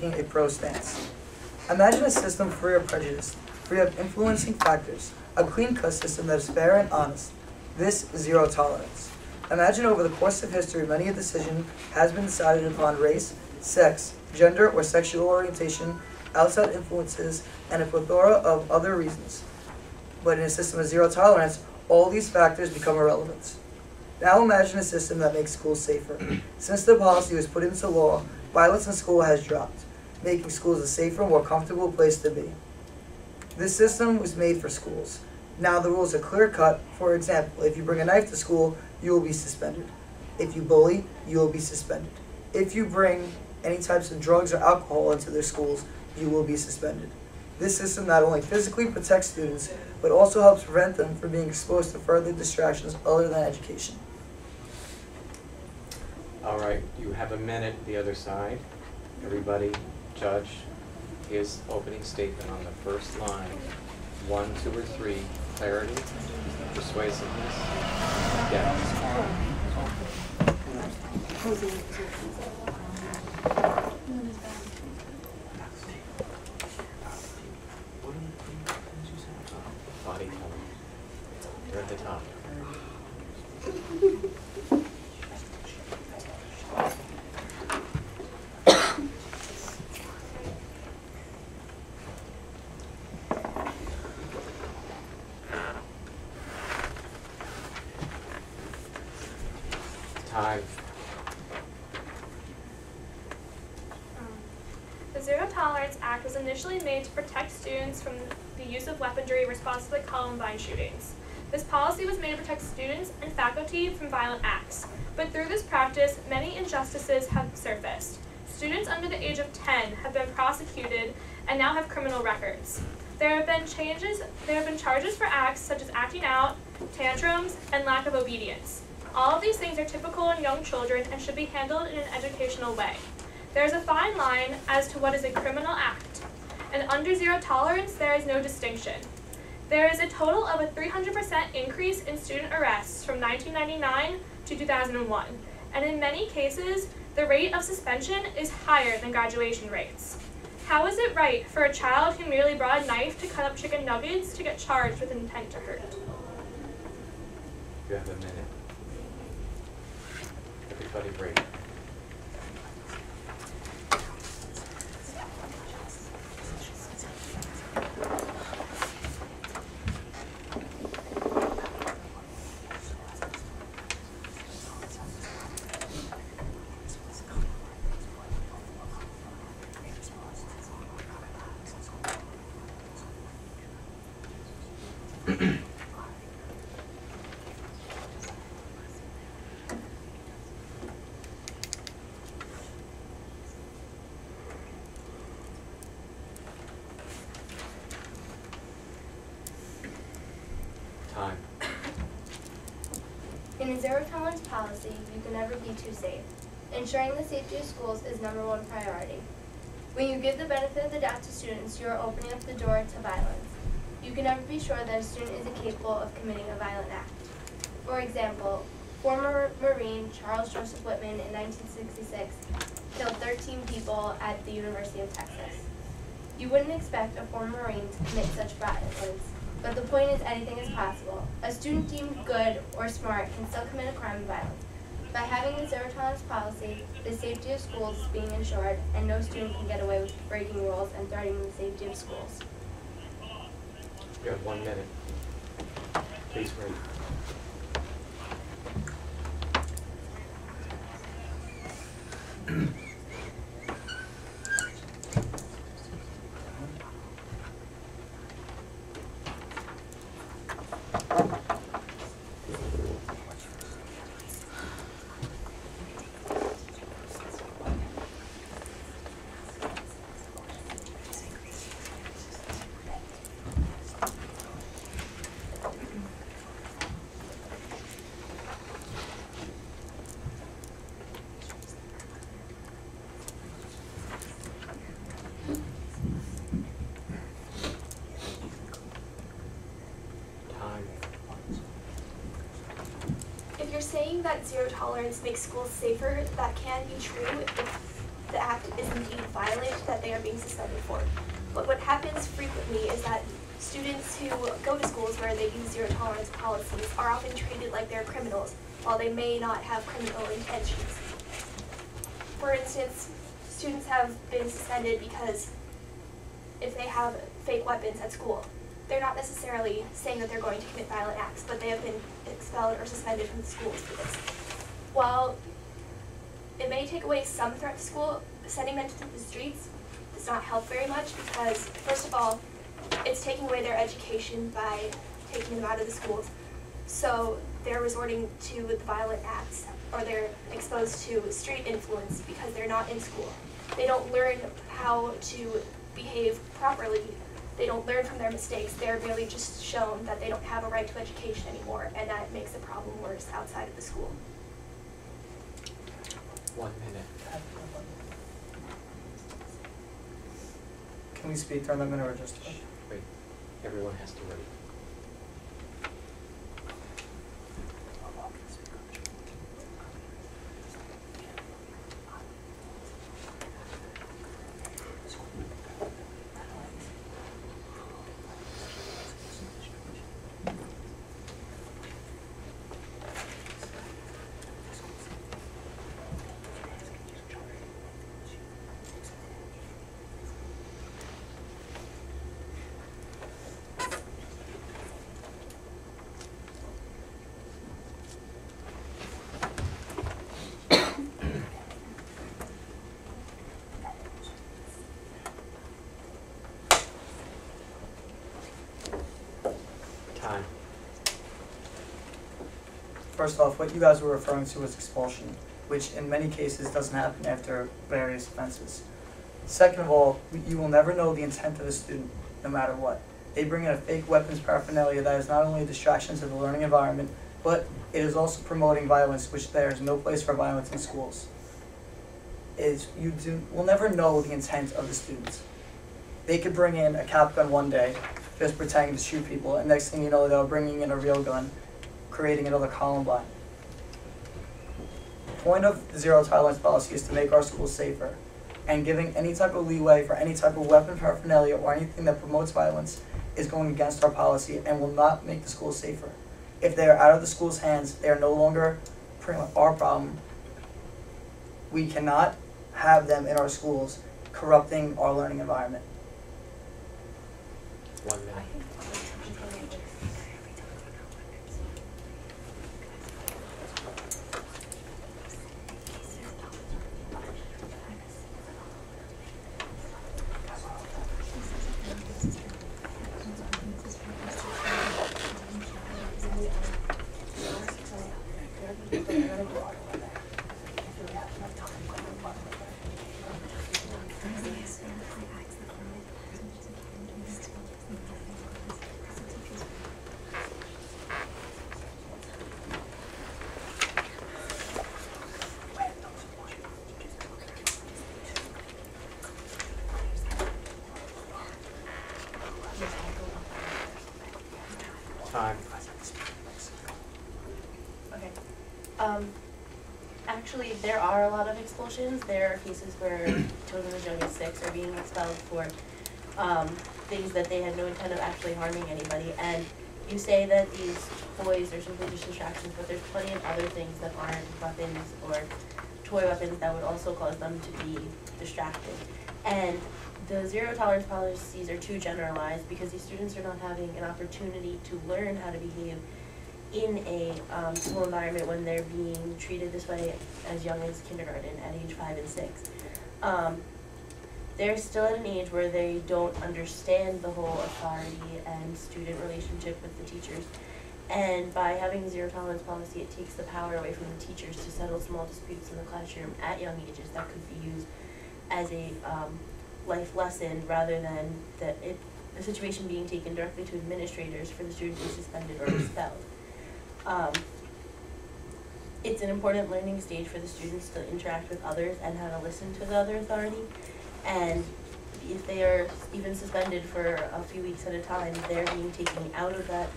taking a pro stance. Imagine a system free of prejudice, free of influencing factors, a clean-cut system that is fair and honest. This is zero tolerance. Imagine over the course of history many a decision has been decided upon race, sex, gender, or sexual orientation, outside influences, and a plethora of other reasons. But in a system of zero tolerance, all these factors become irrelevant. Now imagine a system that makes schools safer. Since the policy was put into law, violence in school has dropped, making schools a safer, more comfortable place to be. This system was made for schools. Now the rules are clear-cut. For example, if you bring a knife to school, you will be suspended. If you bully, you will be suspended. If you bring any types of drugs or alcohol into their schools, you will be suspended. This system not only physically protects students, but also helps prevent them from being exposed to further distractions other than education. All right, you have a minute the other side. Everybody, judge his opening statement on the first line. 1, 2, or 3. Clarity, persuasiveness, depth. Body color. They're at the top. Time. The Zero Tolerance Act was initially made to protect students from the use of weaponry responsible to the Columbine shootings. This policy was made to protect students and faculty from violent acts, but through this practice, many injustices have surfaced. Students under the age of 10 have been prosecuted and now have criminal records. There have been charges for acts such as acting out, tantrums, and lack of obedience. All of these things are typical in young children and should be handled in an educational way. There is a fine line as to what is a criminal act, and under zero tolerance, there is no distinction. There is a total of a 300% increase in student arrests from 1999 to 2001, and in many cases, the rate of suspension is higher than graduation rates. How is it right for a child who merely brought a knife to cut up chicken nuggets to get charged with intent to hurt? You have a minute. Everybody break. Time. In a zero-tolerance policy, you can never be too safe. Ensuring the safety of schools is #1 priority. When you give the benefit of the doubt to students, you are opening up the door to violence. You can never be sure that a student isn't capable of committing a violent act. For example, former Marine Charles Joseph Whitman in 1966 killed 13 people at the University of Texas. You wouldn't expect a former Marine to commit such violence, but the point is anything is possible. A student deemed good or smart can still commit a crime of violence. By having the zero tolerance policy, the safety of schools is being ensured, and no student can get away with breaking rules and threatening the safety of schools. You have 1 minute. Please wait. If you're saying that zero tolerance makes schools safer, that can be true if the act is indeed violated that they are being suspended for. But what happens frequently is that students who go to schools where they use zero tolerance policies are often treated like they're criminals, while they may not have criminal intentions. For instance, students have been suspended because if they have fake weapons at school, they're not necessarily saying that they're going to commit violent acts, but they have been expelled or suspended from the schools for this. While it may take away some threat to school, sending them to the streets does not help very much because, first of all, it's taking away their education by taking them out of the schools. So they're resorting to the violent acts, or they're exposed to street influence because they're not in school. They don't learn how to behave properly. They don't learn from their mistakes. They're merely just shown that they don't have a right to education anymore, and that makes the problem worse outside of the school. 1 minute. Can we speak during that minute or just? Wait, everyone has to wait. Time. First off, what you guys were referring to was expulsion, which in many cases doesn't happen after various offenses. Second of all, you will never know the intent of a student, no matter what. They bring in a fake weapons paraphernalia that is not only a distraction to the learning environment, but it is also promoting violence, which there is no place for violence in schools. Will never know the intent of the students. They could bring in a cap gun one day, just pretending to shoot people, and next thing you know, they're bringing in a real gun, creating another Columbine. The point of the zero tolerance policy is to make our schools safer, and giving any type of leeway for any type of weapon paraphernalia or anything that promotes violence is going against our policy and will not make the schools safer. If they are out of the school's hands, they are no longer our problem. We cannot have them in our schools corrupting our learning environment. 1 minute. Time. Okay. Actually, there are a lot of expulsions. There are cases where children as young as 6 are being expelled for things that they had no intent of actually harming anybody. And you say that these toys are simply just distractions, but there's plenty of other things that aren't weapons or toy weapons that would also cause them to be distracted. And the zero tolerance policies are too generalized because these students are not having an opportunity to learn how to behave in a school environment when they're being treated this way as young as kindergarten at age 5 and 6. They're still at an age where they don't understand the whole authority and student relationship with the teachers. And by having a zero tolerance policy, it takes the power away from the teachers to settle small disputes in the classroom at young ages that could be used as a life lesson rather than the situation being taken directly to administrators for the student to be suspended or expelled. It's an important learning stage for the students to interact with others and how to listen to the other authority. And if they are even suspended for a few weeks at a time, they're being taken out of that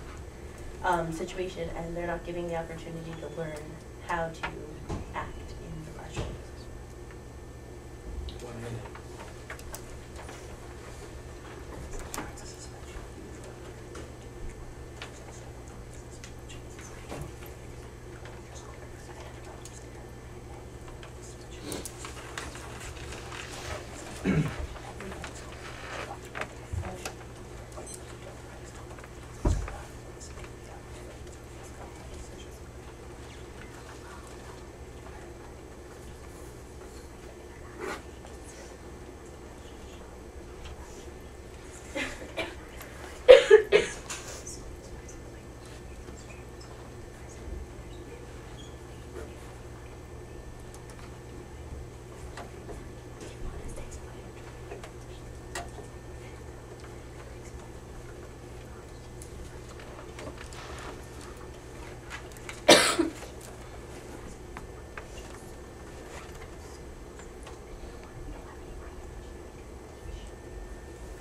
situation and they're not giving the opportunity to learn how to act in the classroom. 1 minute.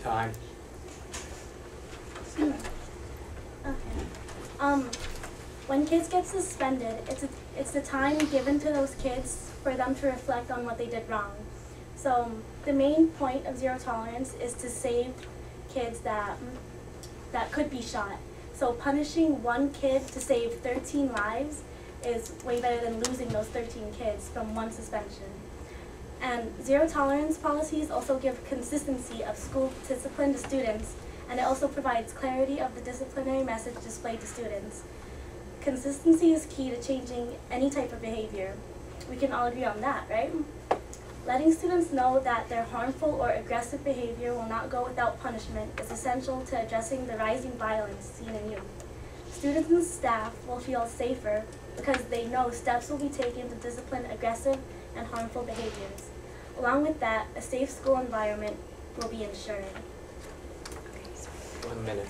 Time. Okay. When kids get suspended, it's the time given to those kids for them to reflect on what they did wrong. So the main point of zero tolerance is to save kids that could be shot. So punishing one kid to save 13 lives is way better than losing those 13 kids from one suspension. And zero tolerance policies also give consistency of school discipline to students, and it also provides clarity of the disciplinary message displayed to students. Consistency is key to changing any type of behavior. We can all agree on that, right? Letting students know that their harmful or aggressive behavior will not go without punishment is essential to addressing the rising violence seen in youth. Students and staff will feel safer because they know steps will be taken to discipline aggressive and harmful behaviors. Along with that, a safe school environment will be ensured. 1 minute.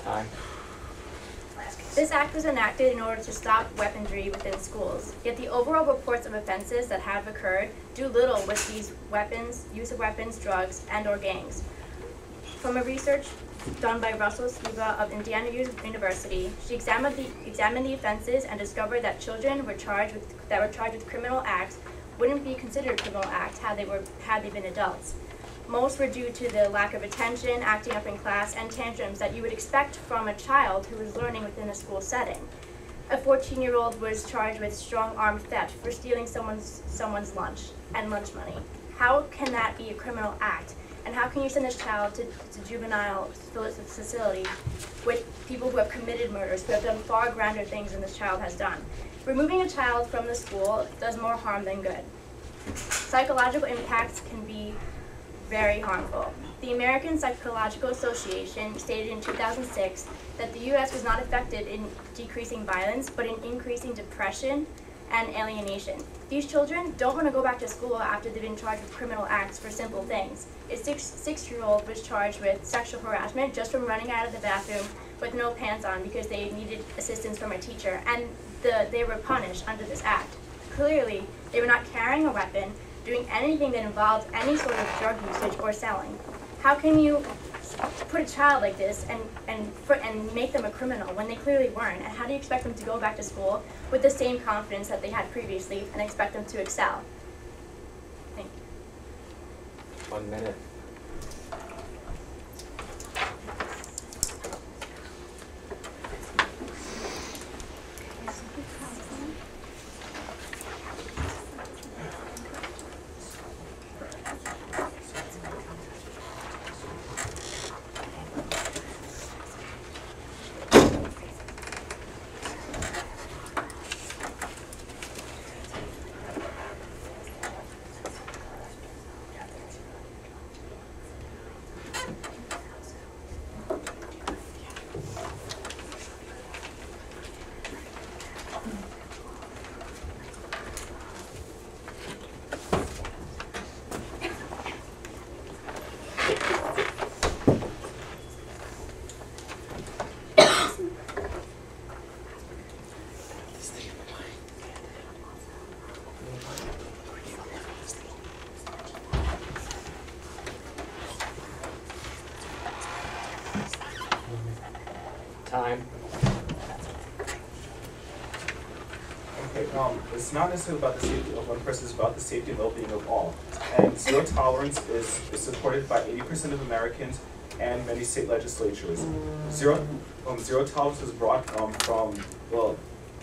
Time. This act was enacted in order to stop weaponry within schools, yet the overall reports of offenses that have occurred do little with these weapons, use of weapons, drugs, and/or gangs. From a research done by Russell Skiba of Indiana University, she examined the offenses and discovered that children that were charged with criminal acts wouldn't be considered criminal acts had they been adults. Most were due to the lack of attention, acting up in class, and tantrums that you would expect from a child who was learning within a school setting. A 14-year-old was charged with strong-arm theft for stealing someone's lunch and lunch money. How can that be a criminal act? And how can you send this child to juvenile facility with people who have committed murders, who have done far grander things than this child has done? Removing a child from the school does more harm than good. Psychological impacts can be very harmful. The American Psychological Association stated in 2006 that the U.S. was not effective in decreasing violence, but in increasing depression and alienation. These children don't want to go back to school after they've been charged with criminal acts for simple things. A six-year-old was charged with sexual harassment just from running out of the bathroom with no pants on because they needed assistance from a teacher, and they were punished under this act. Clearly, they were not carrying a weapon, doing anything that involved any sort of drug usage or selling. How can you put a child like this and make them a criminal when they clearly weren't? And how do you expect them to go back to school with the same confidence that they had previously and expect them to excel? Thank you. 1 minute. Okay, it's not necessarily about the safety of one person, it's about the safety and well-being of all. And zero tolerance is supported by 80% of Americans and many state legislatures. Zero tolerance was brought from, well,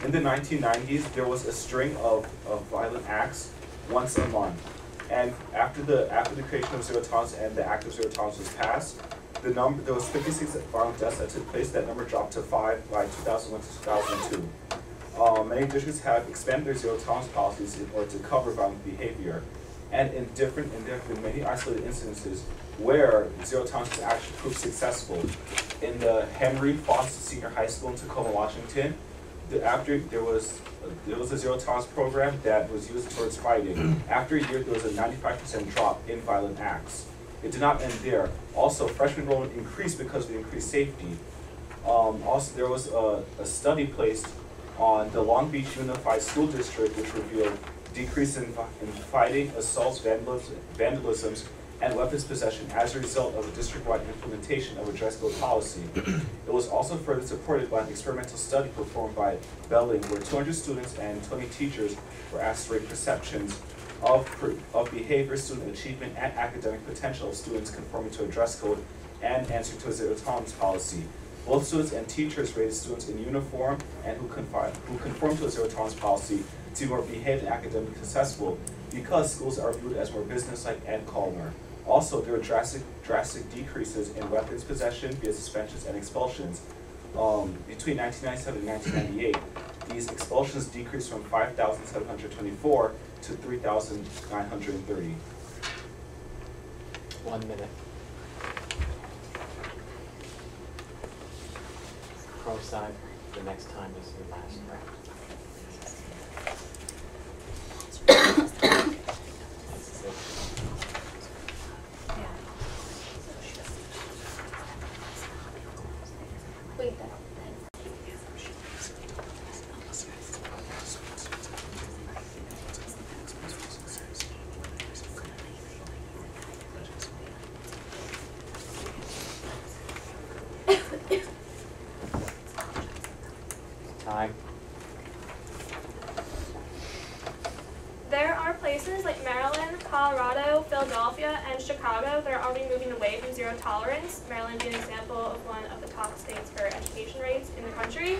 in the 1990s, there was a string of violent acts once a month. And after the creation of zero tolerance and the act of zero tolerance was passed, there was 56 violent deaths that took place. That number dropped to 5 by 2001 to 2002. Many districts have expanded their zero tolerance policies in order to cover violent behavior. And in many isolated instances where zero tolerance has actually proved successful. In the Henry Foster Senior High School in Tacoma, Washington, there was a zero tolerance program that was used towards fighting. After a year, there was a 95% drop in violent acts. It did not end there. Also, freshman enrollment increased because of the increased safety. Also, there was a study placed on the Long Beach Unified School District, which revealed decrease in fighting, assaults, vandalisms, and weapons possession as a result of a district-wide implementation of a dress code policy. It was also further supported by an experimental study performed by Belling, where 200 students and 20 teachers were asked to rate perceptions of behavior, student achievement, and academic potential of students conforming to a dress code and answering to a zero tolerance policy. Both students and teachers rated students in uniform and who conform to a zero tolerance policy to be more behaved and academically successful because schools are viewed as more businesslike and calmer. Also, there were drastic decreases in weapons possession via suspensions and expulsions. Between 1997 and 1998, these expulsions decreased from 5,724 to 3,930. 1 minute. Pro side, the next time is your last round. Wait, Time. There are places like Maryland, Colorado, Philadelphia, and Chicago that are already moving away from zero tolerance, Maryland being an example of one of the top states for education rates in the country.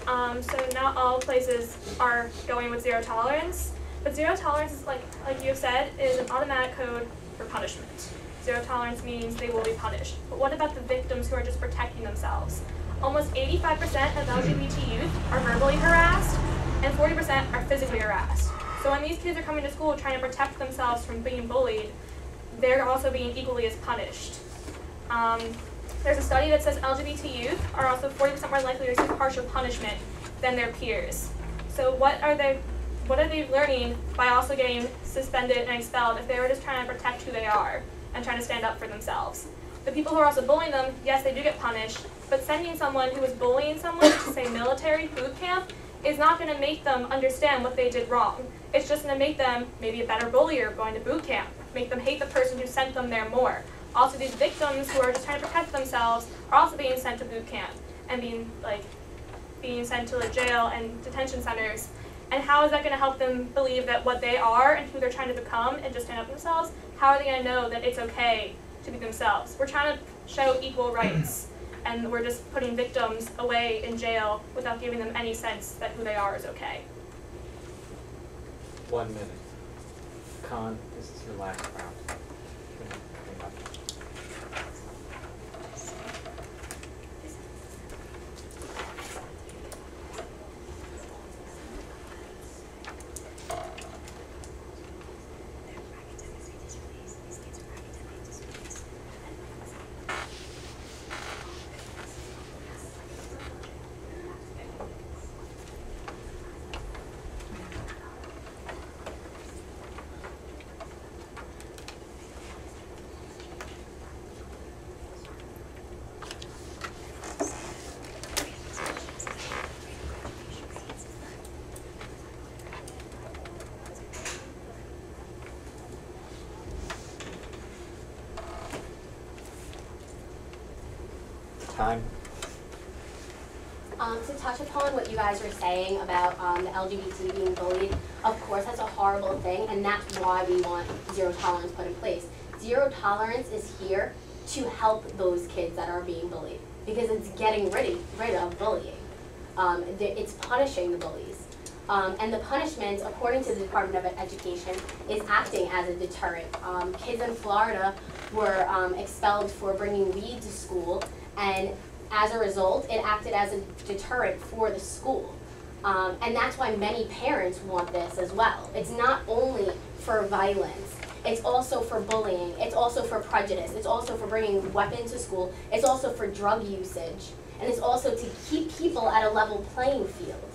So not all places are going with zero tolerance, but zero tolerance is, like you have said, is an automatic code for punishment. Zero tolerance means they will be punished. But what about the victims who are just protecting themselves? Almost 85% of LGBT youth are verbally harassed, and 40% are physically harassed. So when these kids are coming to school trying to protect themselves from being bullied, they're also being equally as punished. There's a study that says LGBT youth are also 40% more likely to receive harsher punishment than their peers. So what are they learning by also getting suspended and expelled if they were just trying to protect who they are and trying to stand up for themselves? The people who are also bullying them, yes, they do get punished, but sending someone who is bullying someone to, say, military boot camp is not going to make them understand what they did wrong. It's just going to make them maybe a better bullier going to boot camp, make them hate the person who sent them there more. Also, these victims who are just trying to protect themselves are also being sent to boot camp and being sent to jail and detention centers. And how is that going to help them believe that what they are and who they're trying to become and just stand up for themselves, how are they going to know that it's okay to be themselves? We're trying to show equal rights, and we're just putting victims away in jail without giving them any sense that who they are is okay. 1 minute. Khan, this is your last round. Pretty much. Time. To touch upon what you guys were saying about the LGBT being bullied, of course that's a horrible thing, and that's why we want zero tolerance put in place. Zero tolerance is here to help those kids that are being bullied, because it's getting rid of bullying. It's punishing the bullies. And the punishment, according to the Department of Education, is acting as a deterrent. Kids in Florida were expelled for bringing weed to school, and as a result, it acted as a deterrent for the school. And that's why many parents want this as well. It's not only for violence, it's also for bullying, it's also for prejudice, it's also for bringing weapons to school, it's also for drug usage, and it's also to keep people at a level playing field.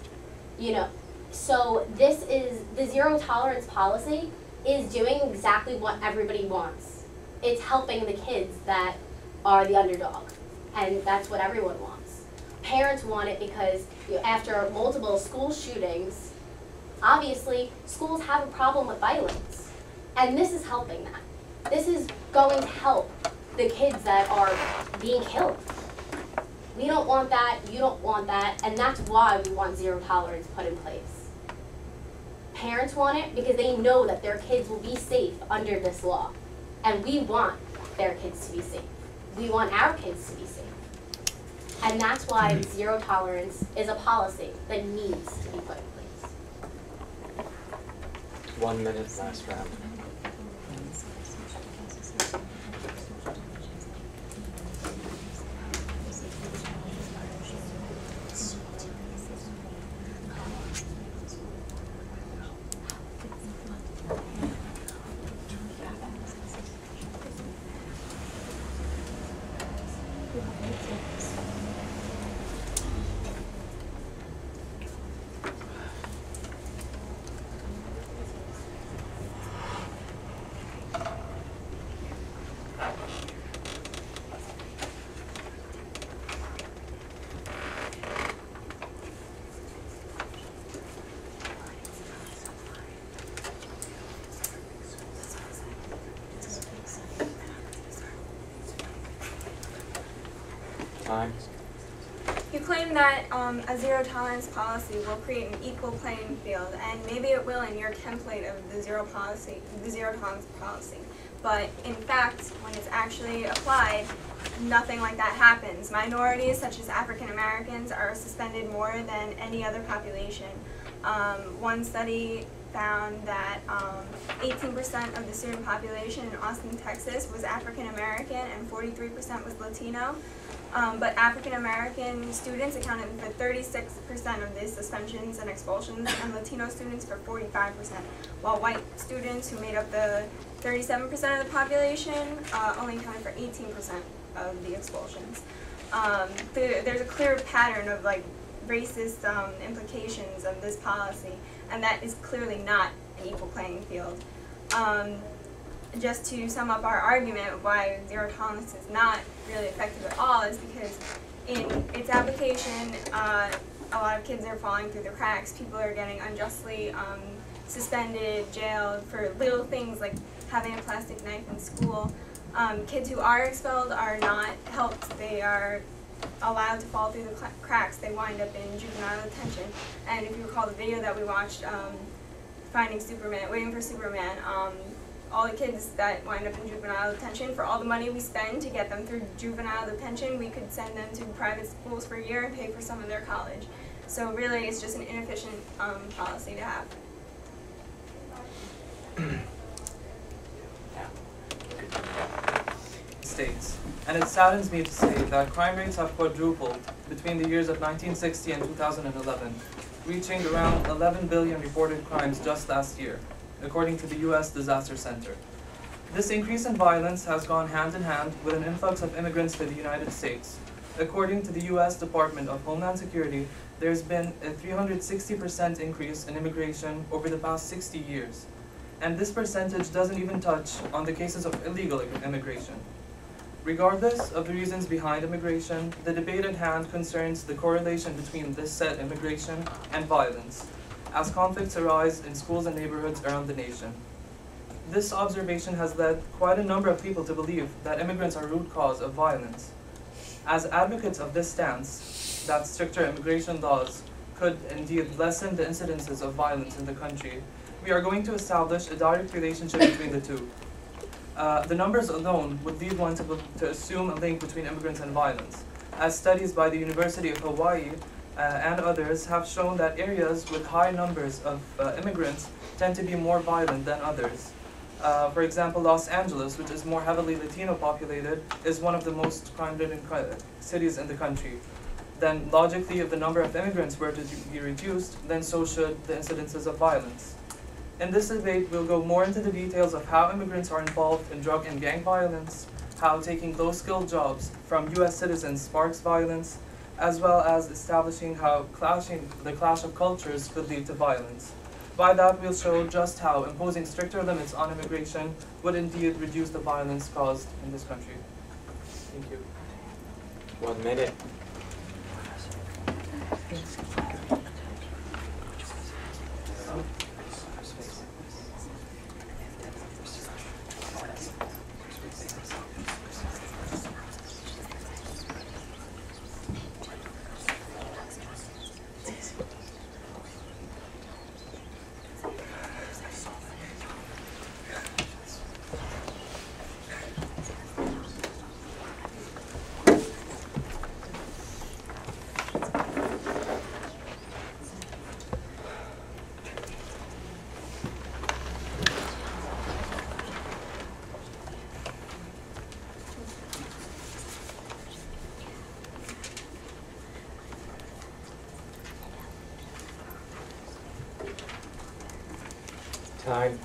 You know, so this is, the zero tolerance policy is doing exactly what everybody wants. It's helping the kids that are the underdog. And that's what everyone wants. Parents want it because after multiple school shootings, obviously schools have a problem with violence. And this is helping that. This is going to help the kids that are being killed. We don't want that, you don't want that, and that's why we want zero tolerance put in place. Parents want it because they know that their kids will be safe under this law. And we want their kids to be safe. We want our kids to be safe. And that's why zero tolerance is a policy that needs to be put in place. 1 minute, last round. Time. You claim that a zero tolerance policy will create an equal playing field, and maybe it will in your template of the zero tolerance policy. But in fact, when it's actually applied, nothing like that happens. Minorities, such as African Americans, are suspended more than any other population. One study found that 18% of the student population in Austin, Texas was African American and 43% was Latino. But African American students accounted for 36% of the suspensions and expulsions, and Latino students for 45%, while white students, who made up the 37% of the population, only accounted for 18% of the expulsions. There's a clear pattern of racist implications of this policy, and that is clearly not an equal playing field. Just to sum up our argument of why zero tolerance is not really effective at all is because in its application, a lot of kids are falling through the cracks. People are getting unjustly suspended, jailed for little things like having a plastic knife in school. Kids who are expelled are not helped. They are allowed to fall through the cracks. They wind up in juvenile detention. And if you recall the video that we watched, Finding Superman, Waiting for Superman, all the kids that wind up in juvenile detention, for all the money we spend to get them through juvenile detention, we could send them to private schools for a year and pay for some of their college. So really, it's just an inefficient policy to have. States. And it saddens me to say that crime rates have quadrupled between the years of 1960 and 2011, reaching around 11 billion reported crimes just last year, according to the U.S. Disaster Center. This increase in violence has gone hand in hand with an influx of immigrants to the United States. According to the U.S. Department of Homeland Security, there's been a 360% increase in immigration over the past 60 years. And this percentage doesn't even touch on the cases of illegal immigration. Regardless of the reasons behind immigration, the debate at hand concerns the correlation between this said immigration and violence, as conflicts arise in schools and neighborhoods around the nation. This observation has led quite a number of people to believe that immigrants are root cause of violence. As advocates of this stance, that stricter immigration laws could indeed lessen the incidences of violence in the country, we are going to establish a direct relationship between the two. The numbers alone would lead one to assume a link between immigrants and violence, as studies by the University of Hawaii and others have shown that areas with high numbers of immigrants tend to be more violent than others. For example, Los Angeles, which is more heavily Latino populated, is one of the most crime-ridden cities in the country. Then logically, if the number of immigrants were to be reduced, then so should the incidences of violence. In this debate, we'll go more into the details of how immigrants are involved in drug and gang violence, how taking low-skilled jobs from U.S. citizens sparks violence, as well as establishing how the clash of cultures could lead to violence. By that, we'll show just how imposing stricter limits on immigration would indeed reduce the violence caused in this country. Thank you. 1 minute. Time.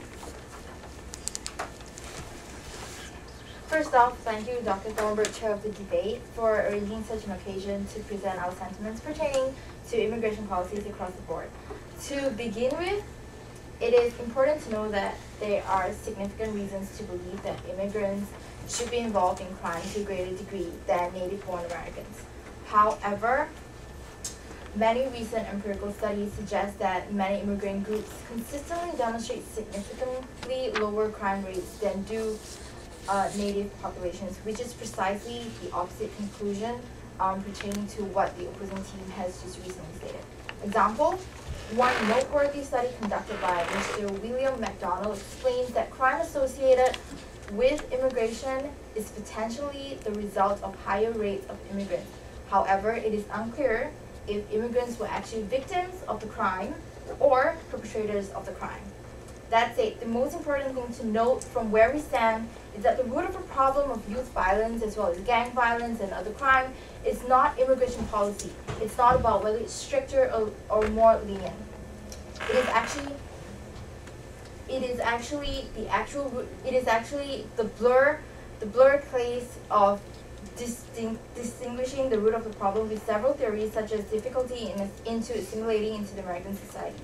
First off, thank you, Dr. Thornburg, Chair of the debate, for arranging such an occasion to present our sentiments pertaining to immigration policies across the board. To begin with, it is important to know that there are significant reasons to believe that immigrants should be involved in crime to a greater degree than native-born Americans. However, many recent empirical studies suggest that many immigrant groups consistently demonstrate significantly lower crime rates than do native populations, which is precisely the opposite conclusion pertaining to what the opposing team has just recently stated. Example, one noteworthy study conducted by Mr. William McDonald explains that crime associated with immigration is potentially the result of higher rates of immigrants. However, it is unclear if immigrants were actually victims of the crime or perpetrators of the crime. That said, the most important thing to note from where we stand is that the root of the problem of youth violence as well as gang violence and other crime is not immigration policy. It's not about whether it's stricter or more lenient. It is actually the blurred place of distinguishing the root of the problem with several theories such as difficulty into assimilating into the American society.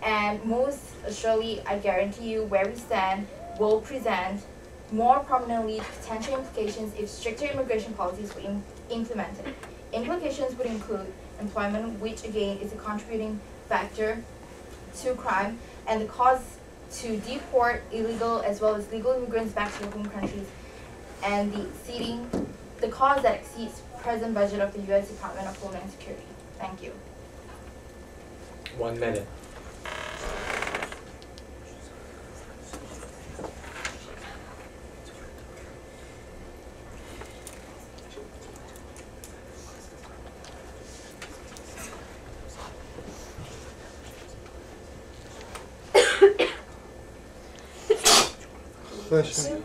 And most surely, I guarantee you, where we stand will present more prominently potential implications if stricter immigration policies were implemented. Implications would include employment, which again is a contributing factor to crime, and the cost to deport illegal as well as legal immigrants back to their home countries, and the cost that exceeds present budget of the U.S. Department of Homeland Security. Thank you. 1 minute. Question.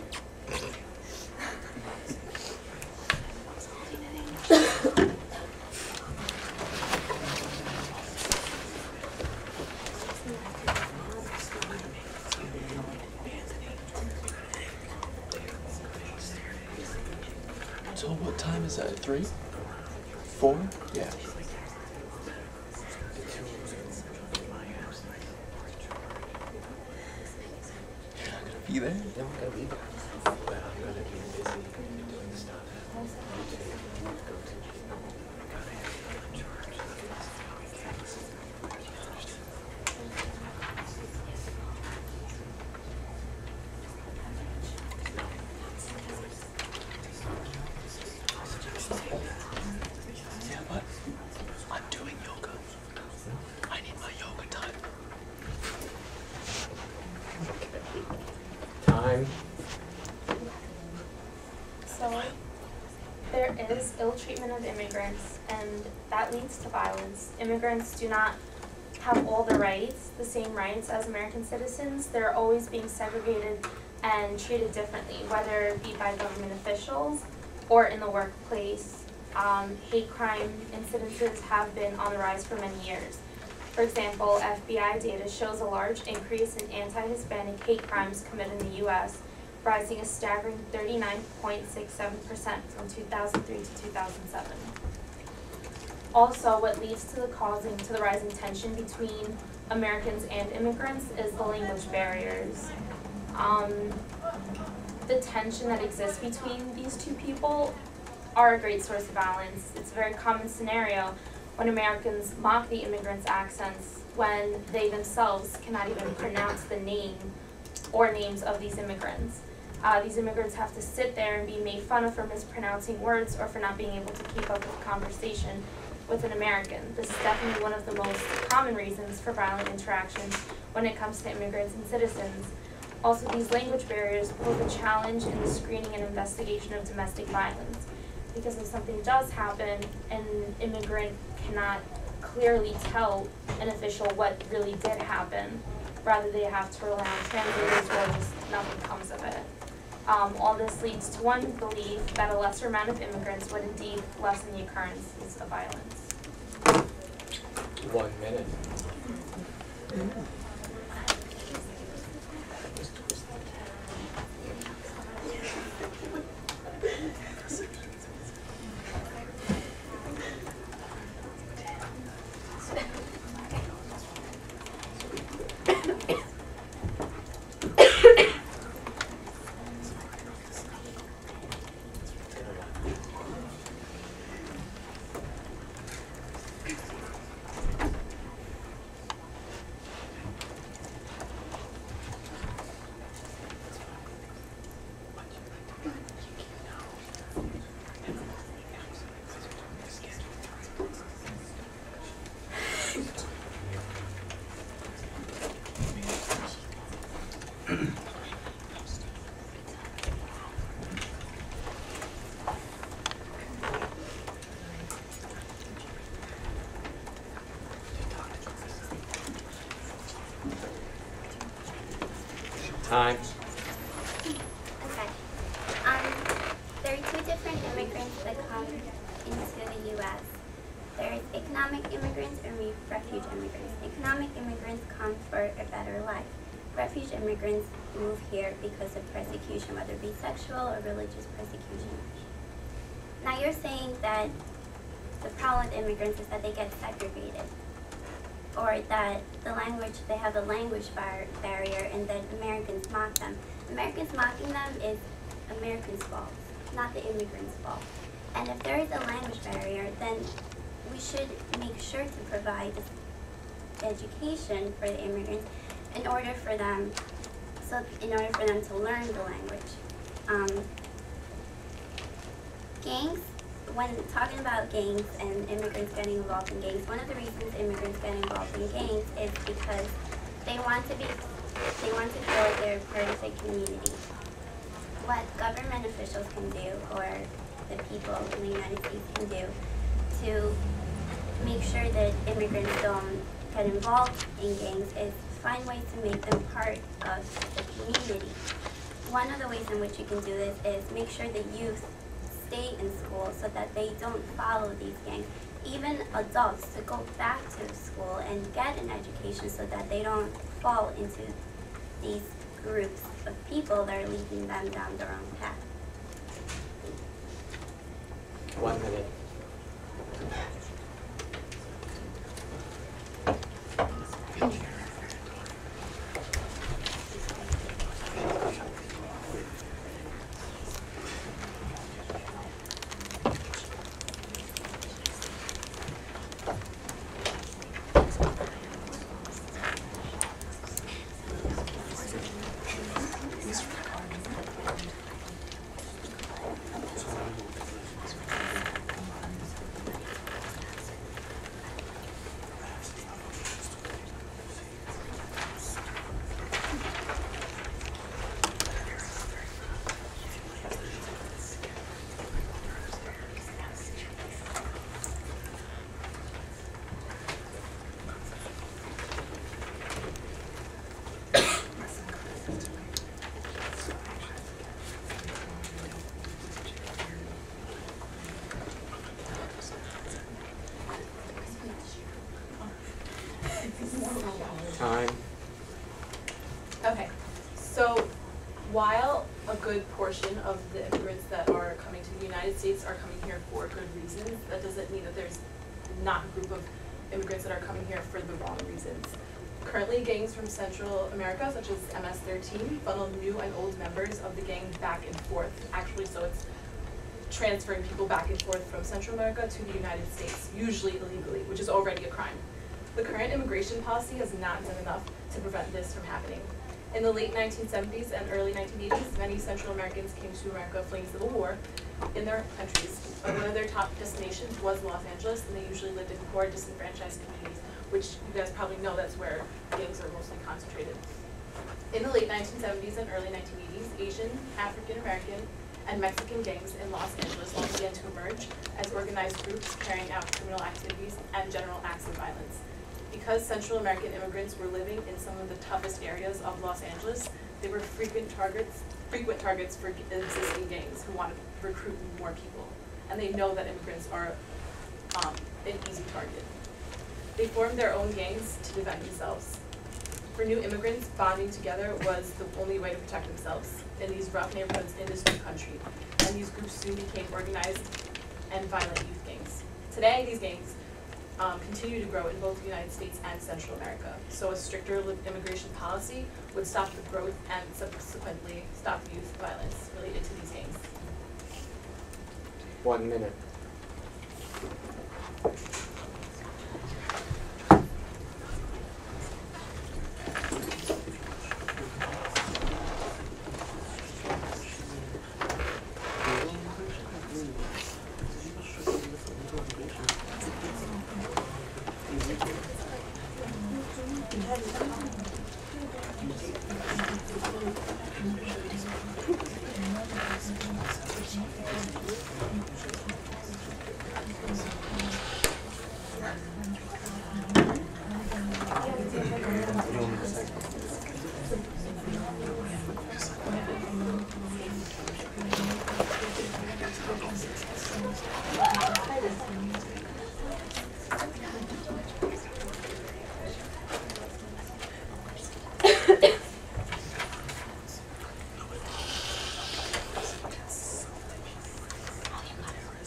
So what time is that? 3? 4? Yeah. You're not gonna be there? No, I'm gonna be there. But I'm gonna be busy doing stuff. Yeah, what? ill treatment of immigrants, and that leads to violence. Immigrants do not have all the rights, the same rights as American citizens. They're always being segregated and treated differently, whether it be by government officials or in the workplace. Hate crime incidences have been on the rise for many years. For example, FBI data shows a large increase in anti-Hispanic hate crimes committed in the U.S., rising a staggering 39.67% from 2003 to 2007. Also, what leads to the rising tension between Americans and immigrants is the language barriers. The tension that exists between these two people are a great source of violence. It's a very common scenario when Americans mock the immigrants' accents when they themselves cannot even pronounce the name or names of these immigrants. These immigrants have to sit there and be made fun of for mispronouncing words or for not being able to keep up with conversation with an American. This is definitely one of the most common reasons for violent interactions when it comes to immigrants and citizens. Also, these language barriers pose a challenge in the screening and investigation of domestic violence, because if something does happen, an immigrant cannot clearly tell an official what really did happen. Rather, they have to rely on translators or just nothing comes of it. All this leads to one belief that a lesser amount of immigrants would indeed lessen the occurrences of violence. 1 minute. Time. Okay. There are two different immigrants that come into the U.S. There's economic immigrants and refuge immigrants. Economic immigrants come for a better life. Refuge immigrants move here because of persecution, whether it be sexual or religious persecution. Now you're saying that the problem with immigrants is that they get segregated, or that they have a language barrier and that Americans mock them. Americans mocking them is Americans' fault, not the immigrants' fault. And if there is a language barrier, then we should make sure to provide education for the immigrants in order for them to learn the language. Gangs. When talking about gangs and immigrants getting involved in gangs, one of the reasons immigrants get involved in gangs is because they want to feel like they're part of a community. What government officials can do, or the people in the United States can do to make sure that immigrants don't get involved in gangs is find ways to make them part of the community. One of the ways in which you can do this is make sure that youth stay in school so that they don't follow these gangs. Even adults to go back to school and get an education so that they don't fall into these groups of people that are leading them down their own path. 1 minute. Time. Okay, so while a good portion of the immigrants that are coming to the United States are coming here for good reasons, that doesn't mean that there's not a group of immigrants that are coming here for the wrong reasons. Currently, gangs from Central America, such as MS-13, funnel new and old members of the gang back and forth. Actually, so it's transferring people back and forth from Central America to the United States, usually illegally, which is already a crime. The current immigration policy has not done enough to prevent this from happening. In the late 1970s and early 1980s, many Central Americans came to America fleeing civil war in their countries. One of their top destinations was Los Angeles, and they usually lived in poor, disenfranchised communities, which you guys probably know that's where gangs are mostly concentrated. In the late 1970s and early 1980s, Asian, African American, and Mexican gangs in Los Angeles began to emerge as organized groups carrying out criminal activities and general acts of violence. Because Central American immigrants were living in some of the toughest areas of Los Angeles, they were frequent targets for existing gangs who wanted to recruit more people. And they know that immigrants are an easy target. They formed their own gangs to defend themselves. For new immigrants, bonding together was the only way to protect themselves in these rough neighborhoods in this new country. And these groups soon became organized and violent youth gangs. Today, these gangs continue to grow in both the United States and Central America. So a stricter immigration policy would stop the growth and subsequently stop youth violence related to these gangs. 1 minute.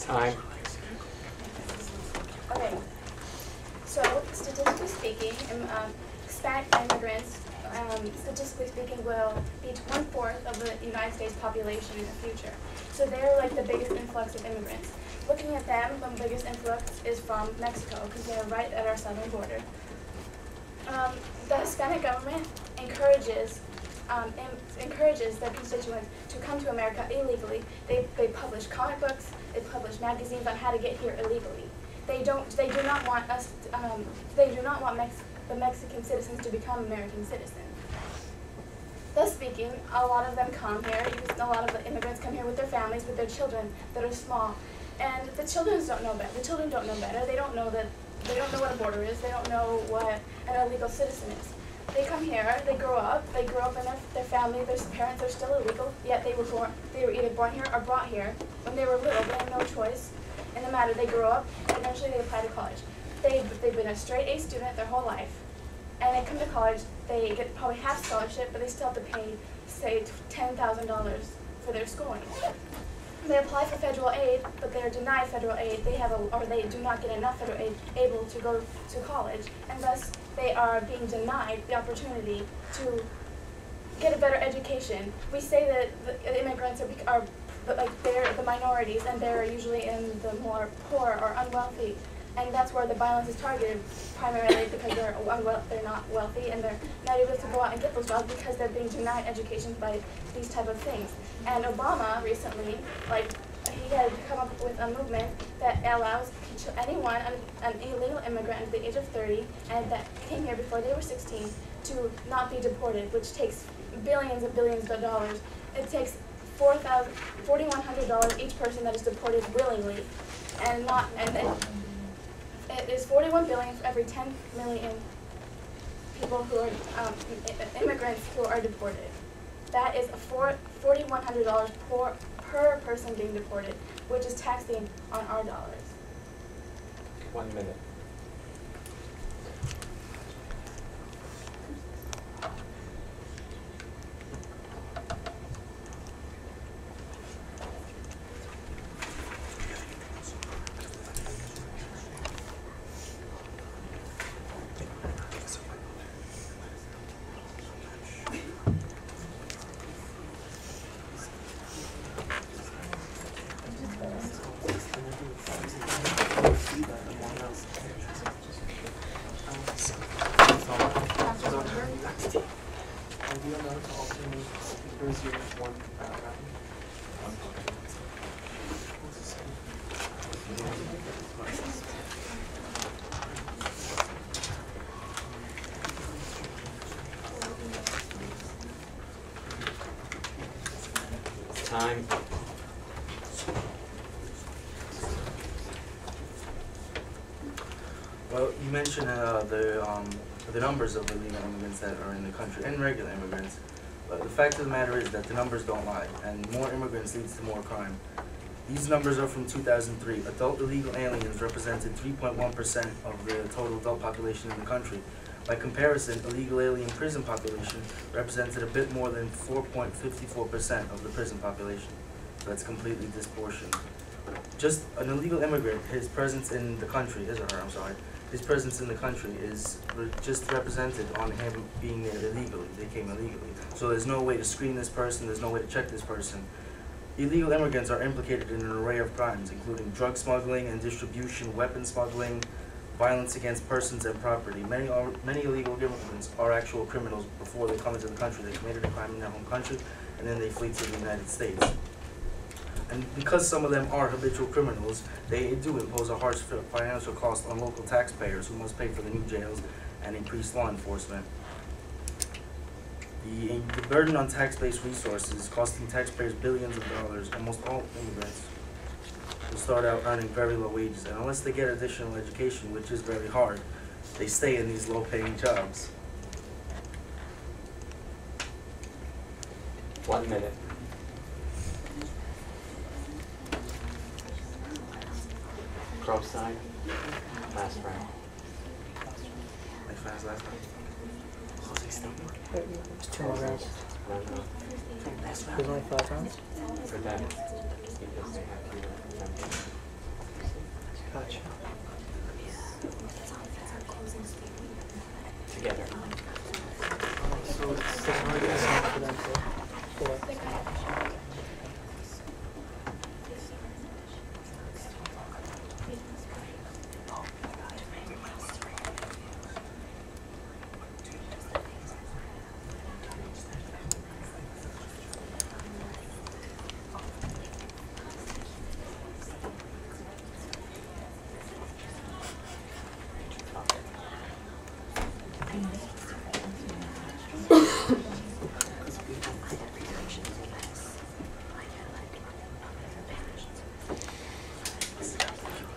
Time. Okay, so statistically speaking, Hispanic immigrants, statistically speaking, will be 1/4 of the United States population in the future. So they're like the biggest influx of immigrants. Looking at them, the biggest influx is from Mexico because they're right at our southern border. The Hispanic government encourages their constituents to come to America illegally. They publish comic books, they publish magazines on how to get here illegally. They do not want the Mexican citizens to become American citizens. Thus speaking, a lot of them come here, a lot of the immigrants come here with their families, with their children that are small. And the children don't know better. The children don't know better. They don't know what a border is. They don't know what an illegal citizen is. They come here, they grow up in their family, their parents are still illegal, yet they were either born here or brought here. When they were little, they had no choice in the matter. They grow up, and eventually they apply to college. They've been a straight A student their whole life, and they come to college, they get probably half scholarship, but they still have to pay, say, $10,000 for their schooling. They apply for federal aid, but they're denied federal aid. They do not get enough federal aid able to go to college, and thus they are being denied the opportunity to get a better education. We say that the immigrants they're the minorities, and they're usually in the more poor or unwealthy, and that's where the violence is targeted primarily because they're not wealthy and they're not able to go out and get those jobs because they're being denied education by these type of things. And Obama recently, he had come up with a movement that allows anyone, an illegal immigrant under the age of 30, and that came here before they were 16, to not be deported, which takes billions and billions of dollars. It takes $4,100 each person that is deported willingly, and it is $41 billion for every 10 million people who are immigrants who are deported. That is $4,100 per person being deported, which is taxing on our dollars. 1 minute. Are we allowed to alternate speakers here with one round? Time. Well, you mentioned the numbers of illegal immigrants that are in the country and regular immigrants. But the fact of the matter is that the numbers don't lie, and more immigrants leads to more crime. These numbers are from 2003. Adult illegal aliens represented 3.1% of the total adult population in the country. By comparison, illegal alien prison population represented a bit more than 4.54% of the prison population. So that's completely disproportionate. Just an illegal immigrant, his presence in the country, his presence in the country is just represented on him being there illegally. They came illegally. So there's no way to screen this person, there's no way to check this person. Illegal immigrants are implicated in an array of crimes, including drug smuggling and distribution, weapon smuggling, violence against persons and property. Many illegal immigrants are actual criminals before they come into the country. They committed a crime in their home country, and then they flee to the United States. And because some of them are habitual criminals, they do impose a harsh financial cost on local taxpayers who must pay for the new jails and increased law enforcement. The burden on tax-based resources, costing taxpayers billions of dollars. Almost all immigrants will start out earning very low wages, and unless they get additional education, which is very hard, they stay in these low-paying jobs. 1 minute. Crow side, last round. Like fast last round. It's 2 more rounds. No. There's only 5 rounds? For that, because they have you. Gotcha. Together. So it's for them to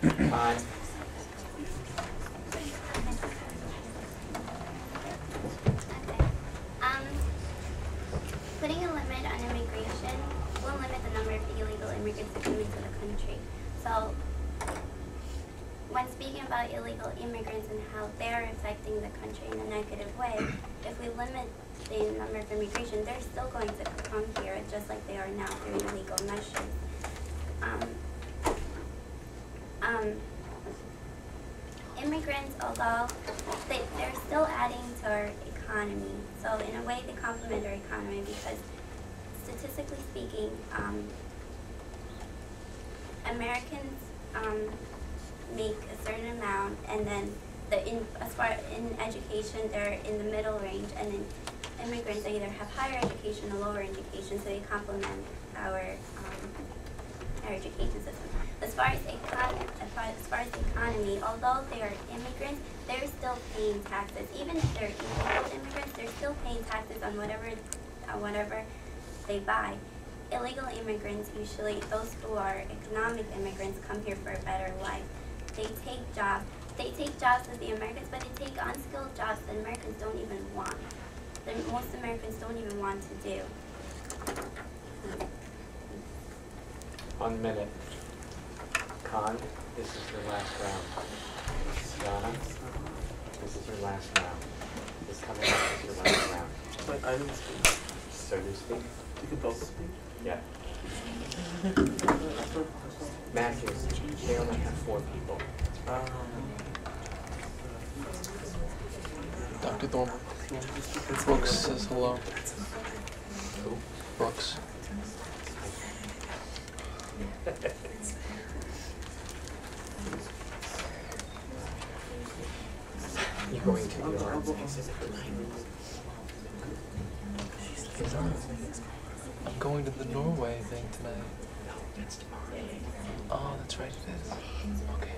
Time. Putting a limit on immigration will limit the number of illegal immigrants that come into the country. So, when speaking about illegal immigrants and how they're affecting the country in a negative way, if we limit the number of immigration, they're still going to come here just like they are now through illegal measures. Immigrants, although they're still adding to our economy, so in a way they complement our economy because statistically speaking, Americans make a certain amount, and then as far in education they're in the middle range, and then immigrants either have higher education or lower education, so they complement our education system. As far as the economy, although they are immigrants, they're still paying taxes. Even if they're illegal immigrants, they're still paying taxes on whatever they buy. Illegal immigrants, usually those who are economic immigrants, come here for a better life. They take jobs with the Americans, but they take unskilled jobs that Americans don't even want. That most Americans don't even want to do. 1 minute. Khan, this is your last round. Yana, this is your last round. This coming up is your last round. But I didn't speak. So you speak? You can both speak? Yeah. Matthews, they only have 4 people. Dr. Thornburg. Brooks says hello. Who? Brooks. You're going to your I'm going to the Norway thing tonight. Oh, that's right, it is. Okay.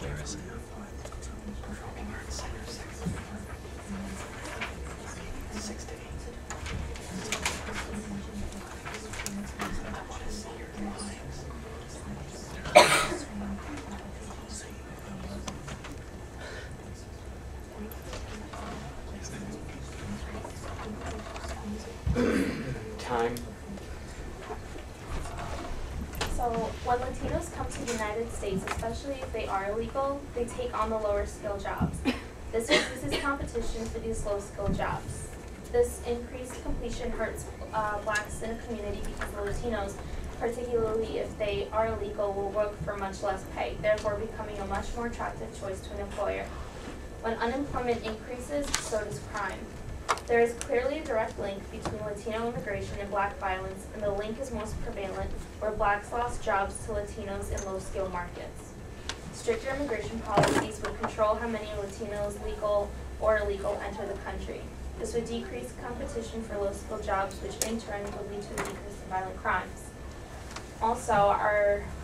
Where is it? Time. So when Latinos come to the United States, especially if they are illegal, they take on the lower skill jobs. This reduces competition for these low skill jobs. This increased completion hurts blacks in a community because the Latinos, particularly if they are illegal, will work for much less pay, therefore becoming a much more attractive choice to an employer. When unemployment increases, so does crime. There is clearly a direct link between Latino immigration and black violence, and the link is most prevalent where blacks lost jobs to Latinos in low-skill markets. Stricter immigration policies would control how many Latinos, legal or illegal, enter the country. This would decrease competition for low-skill jobs, which in turn would lead to a decrease in violent crimes. Also,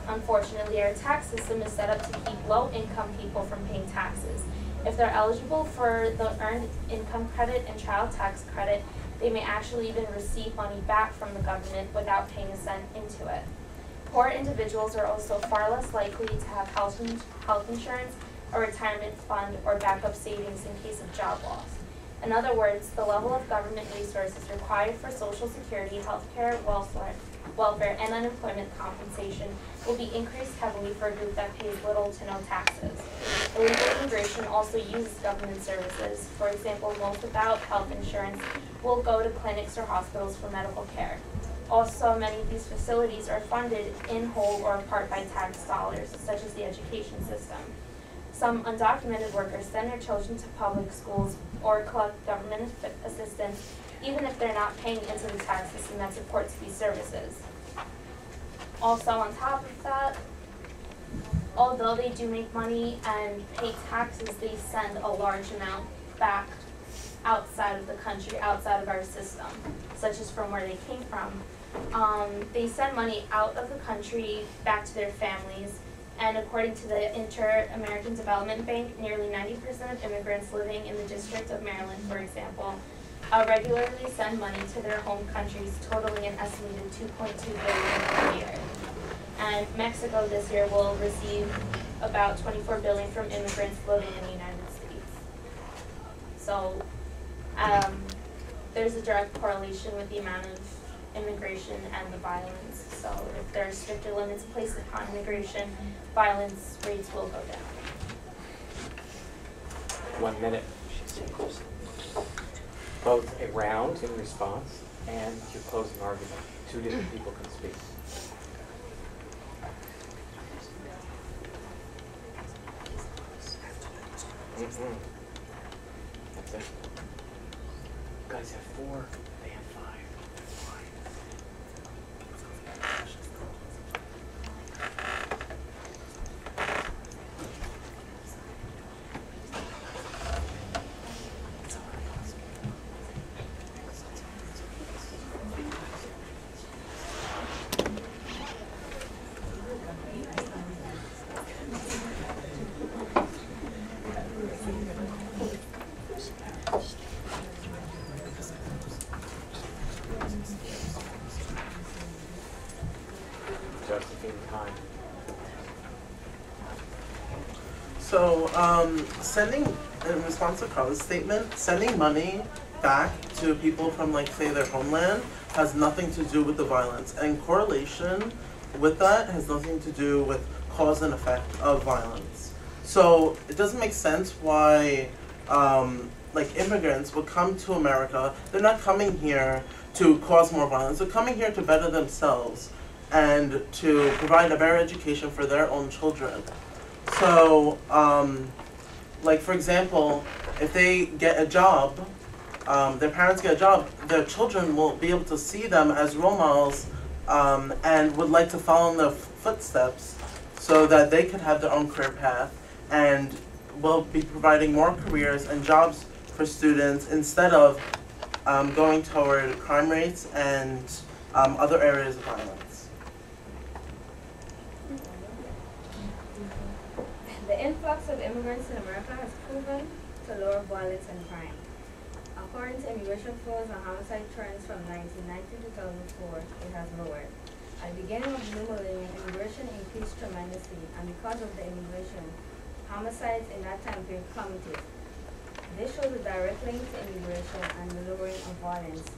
unfortunately, our tax system is set up to keep low-income people from paying taxes. If they're eligible for the Earned Income Credit and Child Tax Credit, they may actually even receive money back from the government without paying a cent into it. Poor individuals are also far less likely to have health insurance, a retirement fund, or backup savings in case of job loss. In other words, the level of government resources required for Social Security, healthcare, welfare, and unemployment compensation will be increased heavily for a group that pays little to no taxes. Illegal immigration also uses government services. For example, most without health insurance will go to clinics or hospitals for medical care. Also, many of these facilities are funded in whole or part by tax dollars, such as the education system. Some undocumented workers send their children to public schools or collect government assistance, even if they're not paying into the tax system that supports these services. Also, on top of that, although they do make money and pay taxes, they send a large amount back outside of the country, outside of our system, such as from where they came from. They send money out of the country back to their families, and according to the Inter-American Development Bank, nearly 90% of immigrants living in the District of Maryland, for example, regularly send money to their home countries, totaling an estimated $2.2 billion per year. And Mexico this year will receive about $24 billion from immigrants living in the United States. So there's a direct correlation with the amount of immigration and the violence. So if there are stricter limits placed upon immigration, violence rates will go down. 1 minute. Both a round in response and your closing argument. 2 different people can speak. That's it. You guys have 4. They have 5. That's fine. So, in response to Carla's statement, sending money back to people from, like, say, their homeland has nothing to do with the violence. And correlation with that has nothing to do with cause and effect of violence. So, it doesn't make sense why, like, immigrants would come to America. They're not coming here to cause more violence. They're coming here to better themselves and to provide a better education for their own children. So, like, for example, if they get a job, their parents get a job, their children will be able to see them as role models and would like to follow in their footsteps so that they could have their own career path and will be providing more careers and jobs for students instead of going toward crime rates and other areas of violence. The influx of immigrants in America has proven to lower violence and crime. According to immigration flows and homicide trends from 1990 to 2004, it has lowered. At the beginning of the new millennium, immigration increased tremendously, and because of the immigration, homicides in that time period plummeted. This shows a direct link to immigration and the lowering of violence,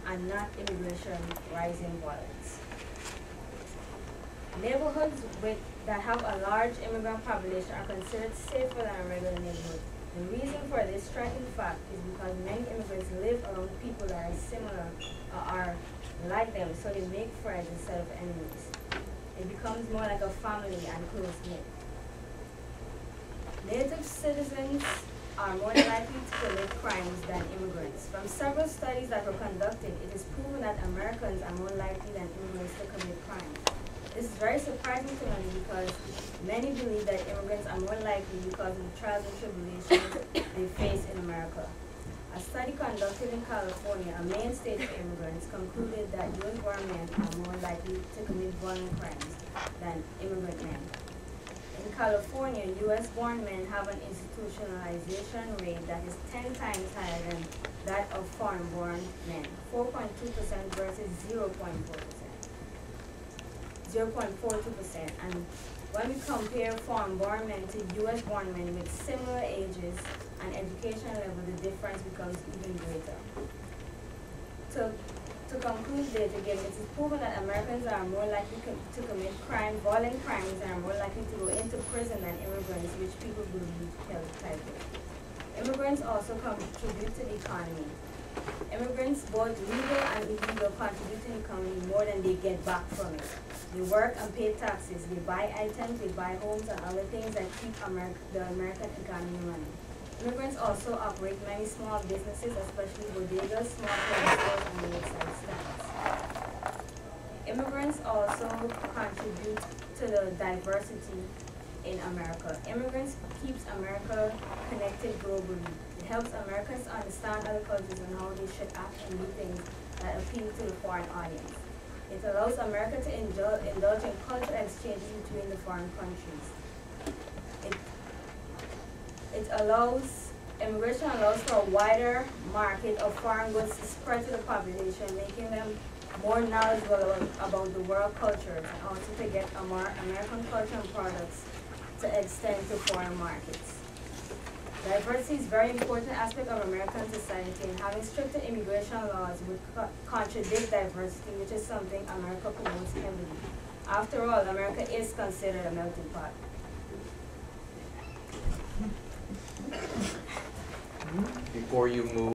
and not immigration rising violence. Neighborhoods that have a large immigrant population are considered safer than a regular neighborhood. The reason for this striking fact is because many immigrants live around people that are similar or are like them, so they make friends instead of enemies. It becomes more like a family and close-knit. Native citizens are more likely to commit crimes than immigrants. From several studies that were conducted, it is proven that Americans are more likely than immigrants to commit crime. This is very surprising to many because many believe that immigrants are more likely because of the trials and tribulations they face in America. A study conducted in California, a main state for immigrants, concluded that U.S.-born men are more likely to commit violent crimes than immigrant men. In California, U.S.-born men have an institutionalization rate that is 10 times higher than that of foreign-born men, 4.2% versus 0.42%. And when we compare foreign-born men to U.S.-born men with similar ages and education level, the difference becomes even greater. To conclude data again, it is proven that Americans are more likely to commit violent crimes, and are more likely to go into prison than immigrants, which people believe held tightly. Immigrants also contribute to the economy. Immigrants, both legal and illegal, contribute to the economy more than they get back from it. They work and pay taxes, they buy items, they buy homes and other things that keep the American economy running. Immigrants also operate many small businesses, especially bodegas, small stores, and roadside stands. Immigrants also contribute to the diversity in America. Immigrants keeps America connected globally. It helps Americans understand other cultures and how they should act and do things that appeal to the foreign audience. It allows America to indulge in cultural exchanges between the foreign countries. Immigration allows for a wider market of foreign goods to spread to the population, making them more knowledgeable about the world cultures, and also to get American culture and products to extend to foreign markets. Diversity is a very important aspect of American society, and having stricter immigration laws would contradict diversity, which is something America promotes heavily. After all, America is considered a melting pot. Before you move